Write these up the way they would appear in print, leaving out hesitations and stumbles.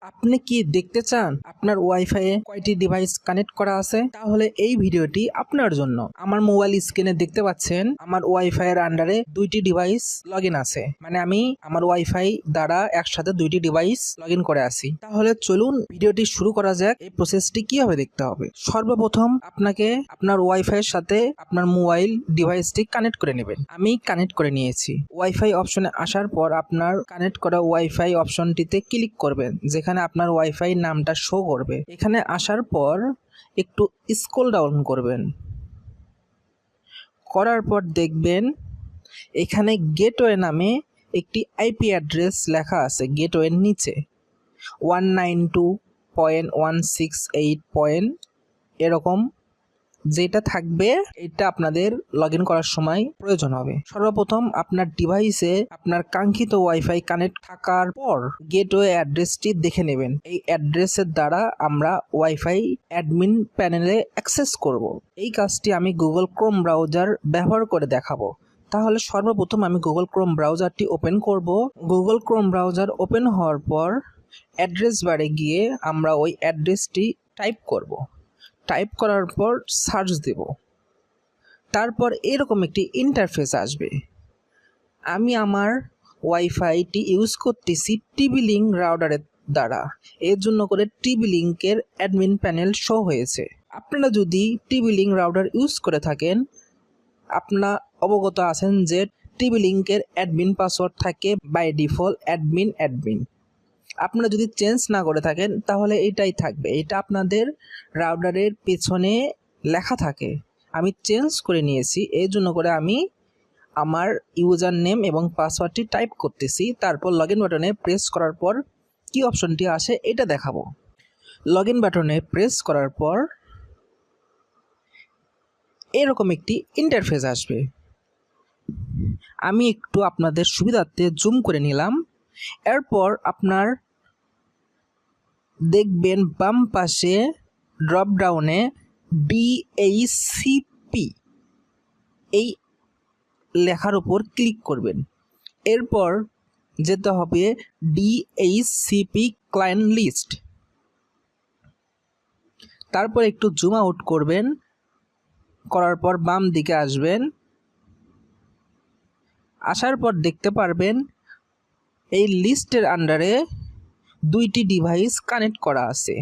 আপনি কি দেখতে চান আপনার ওয়াইফাই এ কয়টি ডিভাইস কানেক্ট করা আছে? তাহলে এই ভিডিওটি আপনার জন্য। আমার মোবাইল স্ক্রিনে দেখতে পাচ্ছেন আমার ওয়াইফাই এর আন্ডারে 2টি ডিভাইস লগইন আছে। মানে আমি আমার ওয়াইফাই দ্বারা একসাথে 2টি ডিভাইস লগইন করে আছি। তাহলে চলুন ভিডিওটি শুরু করা যাক। এই প্রসেসটি কিভাবে দেখতে হবে। সর্বপ্রথম আপনাকে আপনার ওয়াইফাই এর সাথে আপনার মোবাইল ডিভাইসটি কানেক্ট করে নেবেন। আমি কানেক্ট করে নিয়েছি। ওয়াইফাই অপশনে আসার পর আপনার কানেক্ট করা ওয়াইফাই অপশনটিতে ক্লিক করবেন, যেখানে আপনার ওয়াইফাই নামটা শো করবে। এখানে আসার পর একটু স্ক্রল ডাউন করবেন। করার পর দেখবেন এখানে গেটওয়ে নামে একটি আইপি অ্যাড্রেস লেখা আছে গেটওয়ের নিচে 192.168. এরকম যেটা থাকবে এটা আপনাদের লগইন করার সময় প্রয়োজন হবে। সর্বপ্রথম আপনার ডিভাইসে আপনার কাঙ্ক্ষিত ওয়াইফাই কানেক্ট থাকার পর গেটওয়ে অ্যাড্রেসটি দেখে নেবেন। এই অ্যাড্রেসের দ্বারা আমরা ওয়াইফাই অ্যাডমিন প্যানেলে অ্যাক্সেস করব। এই কাজটি আমি গুগল ক্রোম ব্রাউজার ব্যবহার করে দেখাবো। তাহলে সর্বপ্রথম আমি গুগল ক্রোম ব্রাউজারটি ওপেন করব। গুগল ক্রোম ব্রাউজার ওপেন হওয়ার পর অ্যাড্রেস বারে গিয়ে আমরা ওই অ্যাড্রেসটি টাইপ করব। টাইপ করার পর সার্চ দেব। তারপর এরকম একটি ইন্টারফেস আসবে। আমি আমার ওয়াইফাইটি ইউজ করতেছি টিভি লিঙ্ক রাউটারের দ্বারা, এর জন্য করে টিভি লিঙ্কের অ্যাডমিন প্যানেল শো হয়েছে। আপনারা যদি টিভি লিঙ্ক রাউটার ইউজ করে থাকেন, আপনারা অবগত আছেন যে টিভি লিঙ্কের অ্যাডমিন পাসওয়ার্ড থাকে বাই ডিফল্ট অ্যাডমিন। আপনারা যদি চেঞ্জ না করে থাকেন তাহলে এটাই থাকবে। এটা আপনাদের রাউটারের পেছনে লেখা থাকে। আমি চেঞ্জ করে নিয়েছি, এই জন্য করে আমি আমার ইউজার নেম এবং পাসওয়ার্ডটি টাইপ করতেছি। তারপর লগইন বাটনে প্রেস করার পর কি অপশনটি আসে এটা দেখাবো। লগইন বাটনে প্রেস করার পর এরকম একটি ইন্টারফেস আসবে। আমি একটু আপনাদের সুবিধার্থে জুম করে নিলাম। এরপর আপনার দেখবেন বাম পাশে ড্রপ ডাউনে ডিএইচসিপি এই লেখার উপর ক্লিক করবেন। এরপর যেতে হবে ডিএইচসিপি ক্লায়েন্ট লিস্ট। তারপর একটু জুম আউট করবেন। করার পর বাম দিকে আসবেন। আসার পর দেখতে পারবেন এই লিস্টের আন্ডারে 2টি ডিভাইস কানেক্ট করা আছে।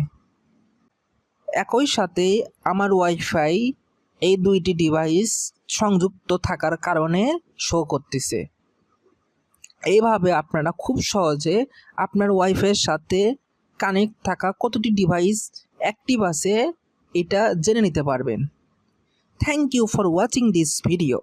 একই সাথে আমার ওয়াইফাই এই 2টি ডিভাইস সংযুক্ত থাকার কারণে শো করতেছে। এইভাবে আপনারা খুব সহজে আপনার ওয়াইফাইয়ের সাথে কানেক্ট থাকা কতটি ডিভাইস অ্যাক্টিভ আছে এটা জেনে নিতে পারবেন। Thank you for watching this video.